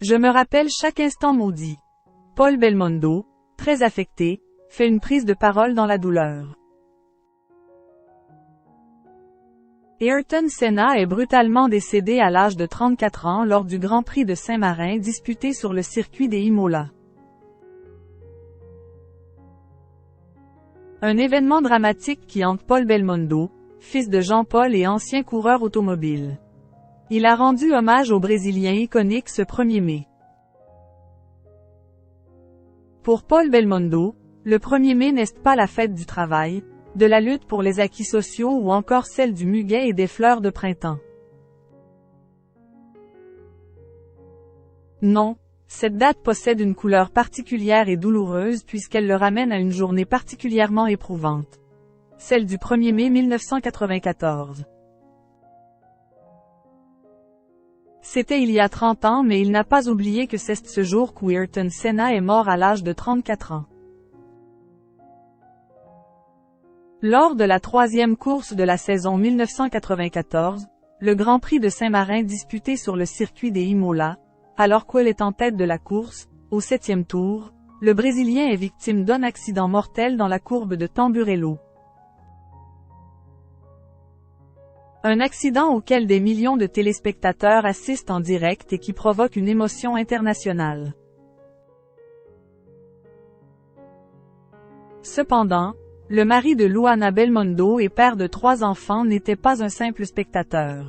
Je me rappelle chaque instant maudit. Paul Belmondo, très affecté, fait une prise de parole dans la douleur. Ayrton Senna est brutalement décédé à l'âge de 34 ans lors du Grand Prix de Saint-Marin disputé sur le circuit des Imola. Un événement dramatique qui hante Paul Belmondo, fils de Jean-Paul et ancien coureur automobile. Il a rendu hommage au Brésilien iconique ce 1er mai. Pour Paul Belmondo, le 1er mai n'est pas la fête du travail, de la lutte pour les acquis sociaux ou encore celle du muguet et des fleurs de printemps. Non, cette date possède une couleur particulière et douloureuse puisqu'elle le ramène à une journée particulièrement éprouvante. Celle du 1er mai 1994. C'était il y a 30 ans mais il n'a pas oublié que c'est ce jour qu'Ayrton Senna est mort à l'âge de 34 ans. Lors de la 3e course de la saison 1994, le Grand Prix de Saint-Marin disputé sur le circuit des Imola, alors qu'il est en tête de la course, au 7e tour, le Brésilien est victime d'un accident mortel dans la courbe de Tamburello. Un accident auquel des millions de téléspectateurs assistent en direct et qui provoque une émotion internationale. Cependant, le mari de Luana Belmondo et père de 3 enfants n'était pas un simple spectateur.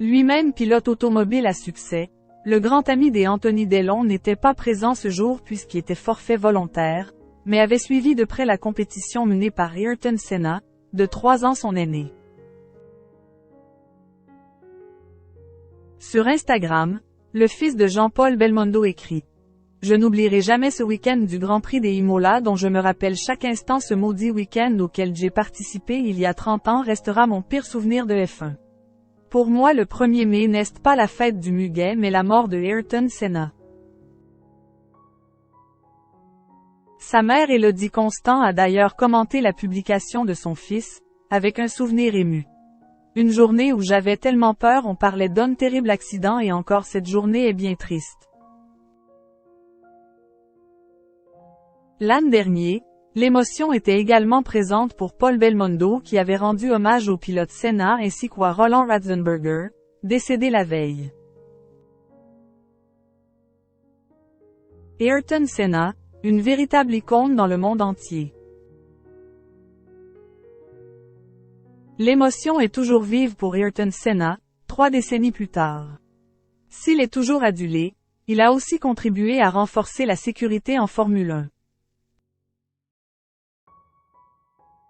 Lui-même pilote automobile à succès, le grand ami d'Anthony Delon n'était pas présent ce jour puisqu'il était forfait volontaire, mais avait suivi de près la compétition menée par Ayrton Senna, de 3 ans son aîné. Sur Instagram, le fils de Jean-Paul Belmondo écrit: « Je n'oublierai jamais ce week-end du Grand Prix des Imola dont je me rappelle chaque instant. Ce maudit week-end auquel j'ai participé il y a 30 ans restera mon pire souvenir de F1. Pour moi le 1er mai n'est pas la fête du muguet mais la mort de Ayrton Senna. » Sa mère Élodie Constant a d'ailleurs commenté la publication de son fils, avec un souvenir ému. « Une journée où j'avais tellement peur, on parlait d'un terrible accident et encore cette journée est bien triste. » L'an dernier, l'émotion était également présente pour Paul Belmondo qui avait rendu hommage au pilote Senna ainsi qu'à Roland Ratzenberger, décédé la veille. Ayrton Senna, une véritable icône dans le monde entier. L'émotion est toujours vive pour Ayrton Senna, 3 décennies plus tard. S'il est toujours adulé, il a aussi contribué à renforcer la sécurité en Formule 1.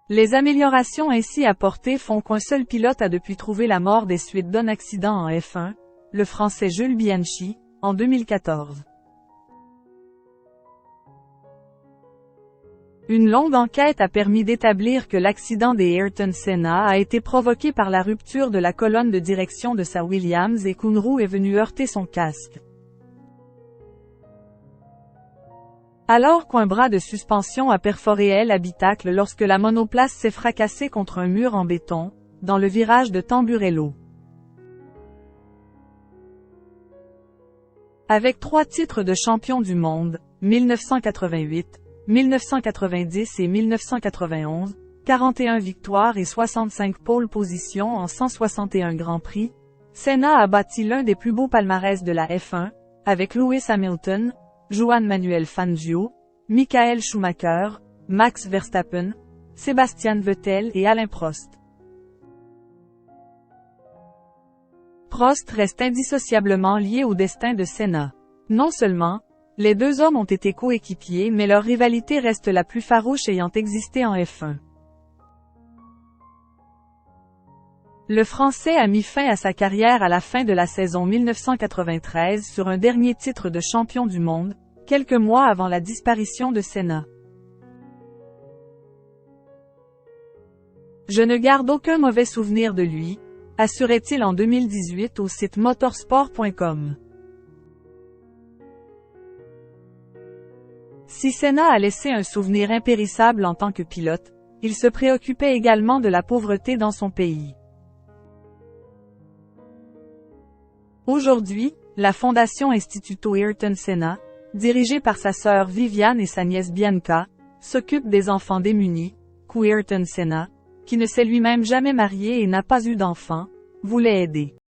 Les améliorations ainsi apportées font qu'un seul pilote a depuis trouvé la mort des suites d'un accident en F1, le Français Jules Bianchi, en 2014. Une longue enquête a permis d'établir que l'accident d'Ayrton Senna a été provoqué par la rupture de la colonne de direction de sa Williams et qu'une roue est venue heurter son casque. Alors qu'un bras de suspension a perforé l'habitacle lorsque la monoplace s'est fracassée contre un mur en béton, dans le virage de Tamburello. Avec 3 titres de champion du monde, 1988, 1990 et 1991, 41 victoires et 65 pole positions en 161 Grands Prix, Senna a bâti l'un des plus beaux palmarès de la F1, avec Lewis Hamilton, Juan Manuel Fangio, Michael Schumacher, Max Verstappen, Sebastian Vettel et Alain Prost. Prost reste indissociablement lié au destin de Senna. Non seulement, les 2 hommes ont été coéquipiers mais leur rivalité reste la plus farouche ayant existé en F1. Le Français a mis fin à sa carrière à la fin de la saison 1993 sur un dernier titre de champion du monde, quelques mois avant la disparition de Senna. « Je ne garde aucun mauvais souvenir de lui », assurait-il en 2018 au site motorsport.com. Si Senna a laissé un souvenir impérissable en tant que pilote, il se préoccupait également de la pauvreté dans son pays. Aujourd'hui, la Fondation Instituto Ayrton Senna, dirigée par sa sœur Viviane et sa nièce Bianca, s'occupe des enfants démunis, qu'Ayrton Senna, qui ne s'est lui-même jamais marié et n'a pas eu d'enfant, voulait aider.